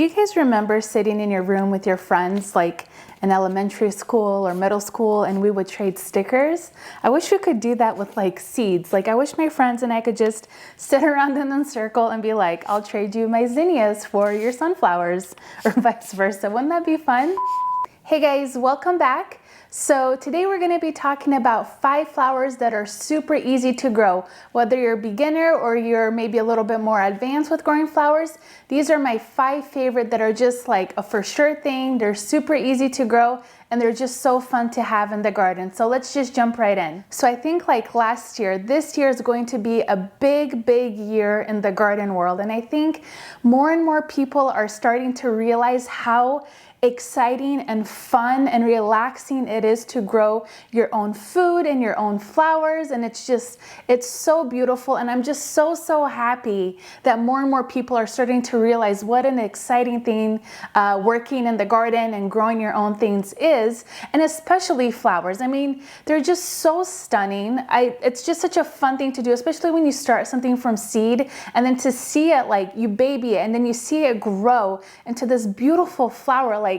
Do you guys remember sitting in your room with your friends like in elementary school or middle school and we would trade stickers? I wish we could do that with like seeds. Like I wish my friends and I could just sit around in a circle and be like, I'll trade you my zinnias for your sunflowers or vice versa. Wouldn't that be fun? Hey guys, welcome back. So today we're going to be talking about 5 flowers that are super easy to grow. Whether you're a beginner or you're maybe a little bit more advanced with growing flowers, these are my 5 favorite that are just like a for sure thing. They're super easy to grow and they're just so fun to have in the garden. So let's just jump right in. So I think like last year, this year is going to be a big year in the garden world. And I think more and more people are starting to realize how exciting and fun and relaxing it is to grow your own food and your own flowers, and it's so beautiful. And I'm just so happy that more and more people are starting to realize what an exciting thing working in the garden and growing your own things is, and especially flowers. I mean, they're just so stunning. It's just such a fun thing to do, especially when you start something from seed and then to see it, like you baby it and then you see it grow into this beautiful flower. Like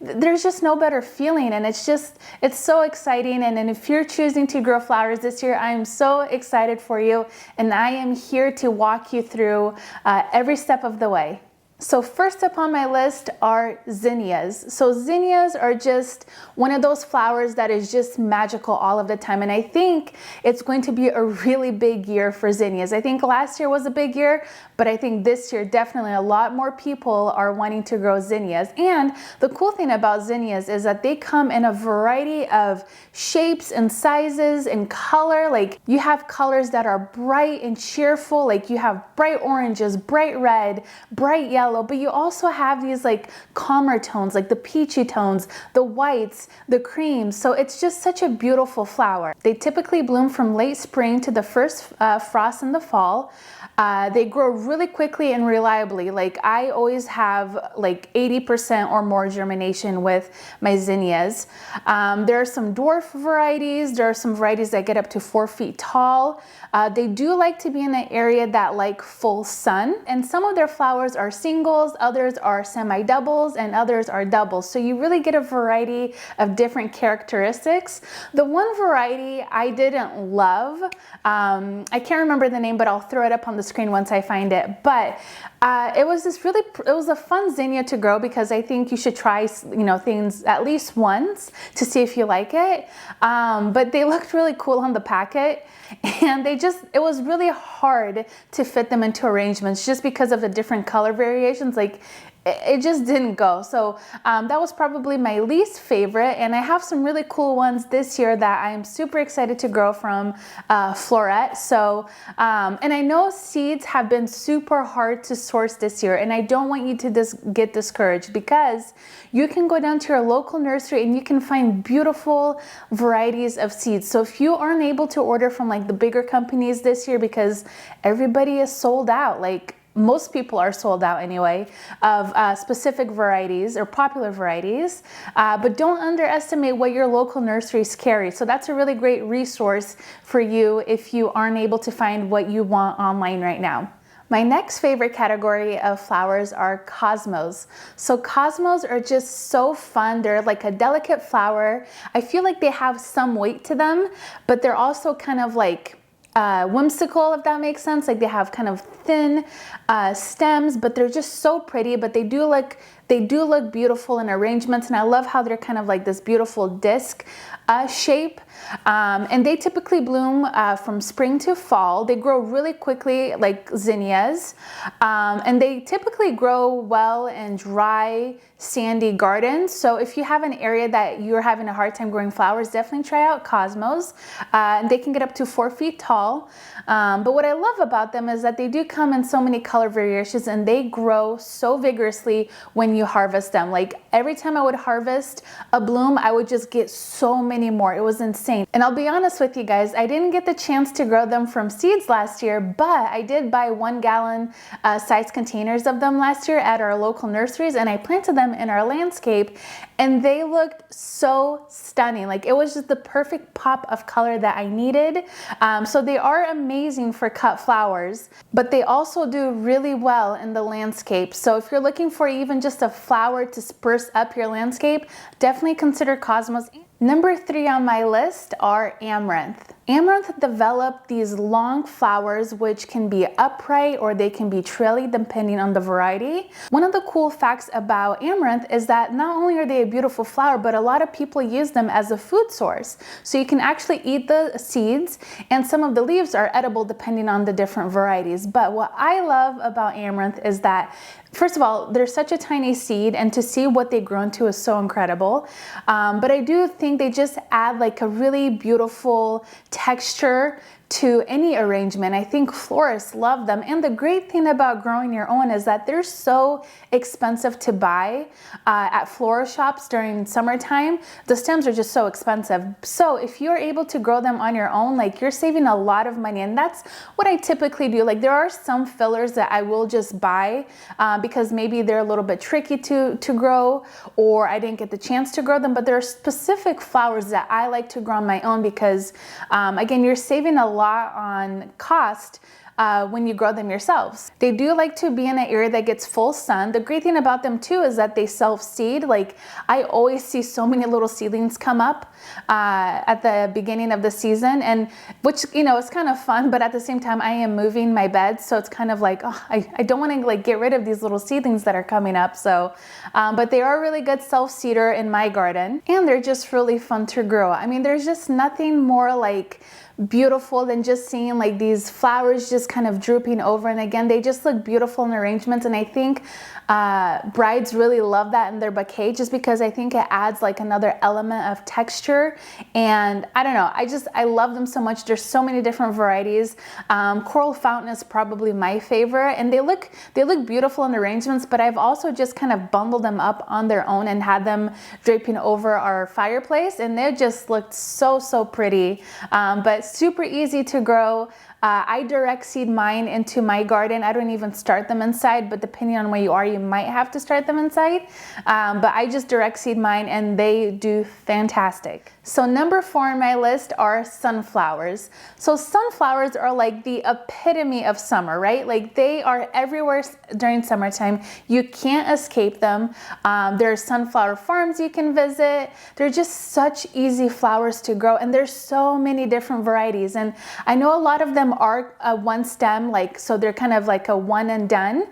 there's just no better feeling, and it's so exciting. And then if you're choosing to grow flowers this year, I am so excited for you, and I am here to walk you through every step of the way. So first up on my list are zinnias. So zinnias are just one of those flowers that is just magical all of the time. And I think it's going to be a really big year for zinnias. I think last year was a big year, but I think this year definitely a lot more people are wanting to grow zinnias. And the cool thing about zinnias is that they come in a variety of shapes and sizes and color. Like you have colors that are bright and cheerful. Like you have bright oranges, bright red, bright yellow. But you also have these like calmer tones, like the peachy tones, the whites, the creams. So it's just such a beautiful flower. They typically bloom from late spring to the first frost in the fall. They grow really quickly and reliably. Like I always have like 80% or more germination with my zinnias. There are some dwarf varieties. There are some varieties that get up to 4 feet tall. They do like to be in an area that like full sun, and some of their flowers are singles, others are semi-doubles, and others are doubles. So you really get a variety of different characteristics. The one variety I didn't love, I can't remember the name, but I'll throw it up on the screen once I find it. But it was a fun zinnia to grow, because I think you should try, things at least once to see if you like it. But they looked really cool on the packet, and it was really hard to fit them into arrangements just because of the different color variations. Like it just didn't go. So that was probably my least favorite, and I have some really cool ones this year that I am super excited to grow from Floret. So and I know seeds have been super hard to source this year, and I don't want you to get discouraged, because you can go down to your local nursery and you can find beautiful varieties of seeds. So if you aren't able to order from like the bigger companies this year, because everybody is sold out, like most people are sold out anyway, of specific varieties or popular varieties, but don't underestimate what your local nurseries carry. So that's a really great resource for you if you aren't able to find what you want online right now. My next favorite category of flowers are cosmos. So cosmos are just so fun. They're like a delicate flower. I feel like they have some weight to them, but they're also kind of like whimsical, if that makes sense. Like they have kind of thin stems, but they're just so pretty. But they do look beautiful in arrangements, and I love how they're kind of like this beautiful disc shape. And they typically bloom from spring to fall. They grow really quickly, like zinnias, and they typically grow well in dry, sandy gardens. So if you have an area that you're having a hard time growing flowers, definitely try out cosmos. And they can get up to 4 feet tall. But what I love about them is that they do come in so many color variations, and they grow so vigorously when you harvest them. Like every time I would harvest a bloom, I would just get so many more. It was insane. And I'll be honest with you guys, I didn't get the chance to grow them from seeds last year, but I did buy 1 gallon size containers of them last year at our local nurseries, and I planted them in our landscape, and they looked so stunning. Like it was just the perfect pop of color that I needed. So they are amazing for cut flowers, but they also do really well in the landscape. So if you're looking for even just a flower to spruce up your landscape, definitely consider cosmos. Number 3 on my list are amaranth. Amaranth develop these long flowers which can be upright or they can be trailing depending on the variety. One of the cool facts about amaranth is that not only are they a beautiful flower, but a lot of people use them as a food source. So you can actually eat the seeds, and some of the leaves are edible depending on the different varieties. But what I love about amaranth is that, first of all, they're such a tiny seed, and to see what they grow into is so incredible. But I do think they just add like a really beautiful texture to any arrangement. I think florists love them. And the great thing about growing your own is that they're so expensive to buy at florist shops during summertime. The stems are just so expensive. So if you're able to grow them on your own, like, you're saving a lot of money. And that's what I typically do. Like, there are some fillers that I will just buy because maybe they're a little bit tricky to grow, or I didn't get the chance to grow them. But there are specific flowers that I like to grow on my own because again, you're saving a lot on cost when you grow them yourselves. They do like to be in an area that gets full sun. The great thing about them too is that they self-seed. Like, I always see so many little seedlings come up at the beginning of the season, and which, you know, it's kind of fun, but at the same time I am moving my bed, so it's kind of like, oh, I don't want to like get rid of these little seedlings that are coming up. So but they are a really good self-seeder in my garden, and they're just really fun to grow. I mean, there's just nothing more like beautiful than just seeing like these flowers just kind of drooping over, and again, they just look beautiful in arrangements. And I think brides really love that in their bouquet, just because I think it adds like another element of texture. And I don't know, I love them so much. There's so many different varieties. Coral Fountain is probably my favorite, and they look beautiful in arrangements, but I've also just kind of bundled them up on their own and had them draping over our fireplace, and they just looked so pretty. But super easy to grow. I direct seed mine into my garden. I don't even start them inside, but depending on where you are, you might have to start them inside. But I just direct seed mine, and they do fantastic. So number 4 on my list are sunflowers. So sunflowers are like the epitome of summer, right? Like, they are everywhere during summertime. You can't escape them. There are sunflower farms you can visit. They're just such easy flowers to grow, and there's so many different varieties. And I know a lot of them are one stem, like, so they're kind of like a one and done,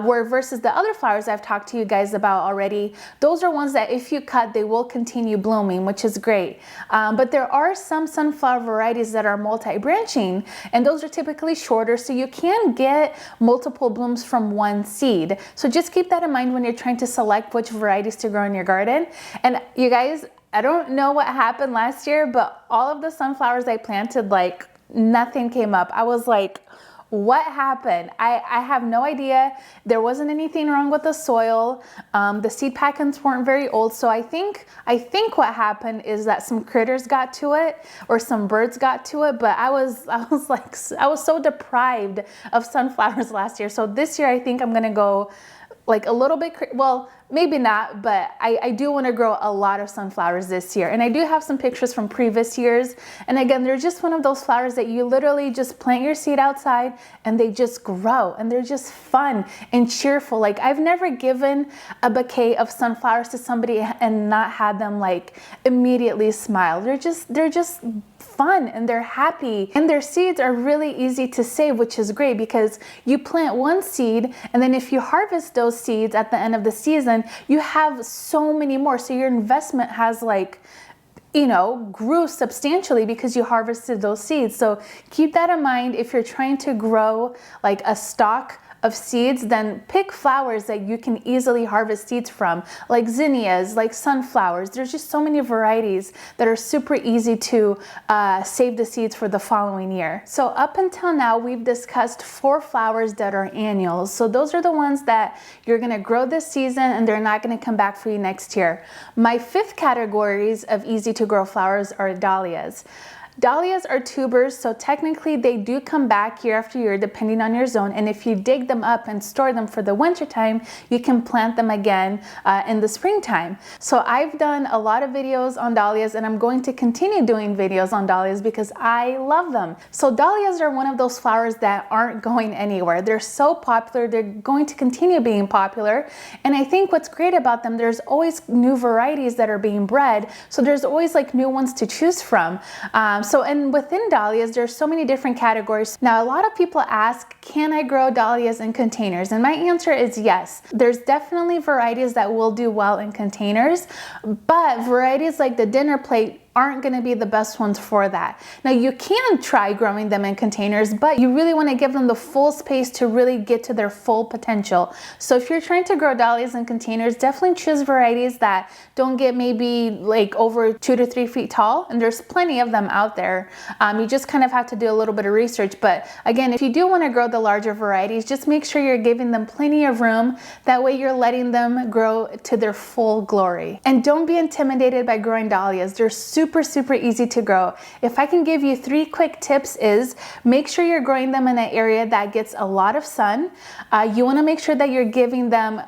where versus the other flowers I've talked to you guys about already, those are ones that if you cut, they will continue blooming, which is great. But there are some sunflower varieties that are multi-branching, and those are typically shorter, so you can get multiple blooms from one seed. So just keep that in mind when you're trying to select which varieties to grow in your garden. And you guys, I don't know what happened last year, but all of the sunflowers I planted, like, nothing came up. I was like, what happened? I have no idea. There wasn't anything wrong with the soil. The seed packets weren't very old. So I think what happened is that some critters got to it, or some birds got to it. But I was so deprived of sunflowers last year. So this year I think I'm gonna go like a little bit, well, maybe not, but I do want to grow a lot of sunflowers this year. And I do have some pictures from previous years. And again, they're just one of those flowers that you literally just plant your seed outside and they just grow, and they're just fun and cheerful. Like, I've never given a bouquet of sunflowers to somebody and not had them like immediately smile. They're just fun, and they're happy, and their seeds are really easy to save, which is great because you plant one seed, and then if you harvest those seeds at the end of the season, you have so many more. So your investment has, like, you know, grew substantially because you harvested those seeds. So keep that in mind. If you're trying to grow like a stock of seeds, then pick flowers that you can easily harvest seeds from, like zinnias, like sunflowers. There's just so many varieties that are super easy to save the seeds for the following year. So up until now, we've discussed 4 flowers that are annuals. So those are the ones that you're gonna grow this season and they're not gonna come back for you next year. My 5th categories of easy to grow flowers are dahlias. Dahlias are tubers, so technically they do come back year after year depending on your zone, and if you dig them up and store them for the winter time, you can plant them again in the springtime. So I've done a lot of videos on dahlias, and I'm going to continue doing videos on dahlias because I love them. So dahlias are one of those flowers that aren't going anywhere. They're so popular, they're going to continue being popular, and I think what's great about them, there's always new varieties that are being bred, so there's always like new ones to choose from. And within dahlias, there's so many different categories. Now, a lot of people ask, can I grow dahlias in containers? And my answer is yes. There's definitely varieties that will do well in containers, but varieties like the dinner plate aren't going to be the best ones for that. Now, you can try growing them in containers, but you really want to give them the full space to really get to their full potential. So if you're trying to grow dahlias in containers, definitely choose varieties that don't get maybe like over 2 to 3 feet tall, and there's plenty of them out there. You just kind of have to do a little bit of research, but again, if you do want to grow the larger varieties, just make sure you're giving them plenty of room. That way you're letting them grow to their full glory. And don't be intimidated by growing dahlias. They're super easy to grow. If I can give you 3 quick tips, is make sure you're growing them in an area that gets a lot of sun. You want to make sure that you're giving them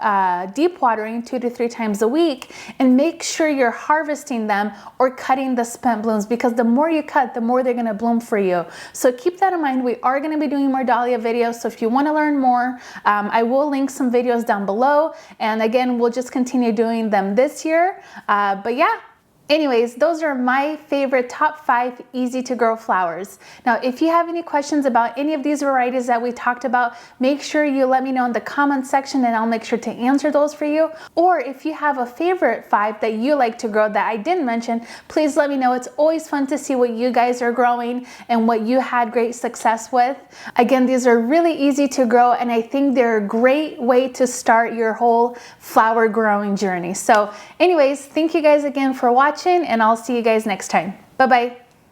deep watering 2 to 3 times a week, and make sure you're harvesting them or cutting the spent blooms, because the more you cut, the more they're going to bloom for you. So keep that in mind. We are going to be doing more dahlia videos, so if you want to learn more, I will link some videos down below, and again, we'll just continue doing them this year. But yeah, anyways, those are my favorite top 5 easy to grow flowers. Now, if you have any questions about any of these varieties that we talked about, make sure you let me know in the comment section, and I'll make sure to answer those for you. Or if you have a favorite 5 that you like to grow that I didn't mention, please let me know. It's always fun to see what you guys are growing and what you had great success with. Again, these are really easy to grow, and I think they're a great way to start your whole flower growing journey. So anyways, thank you guys again for watching, and I'll see you guys next time. Bye-bye.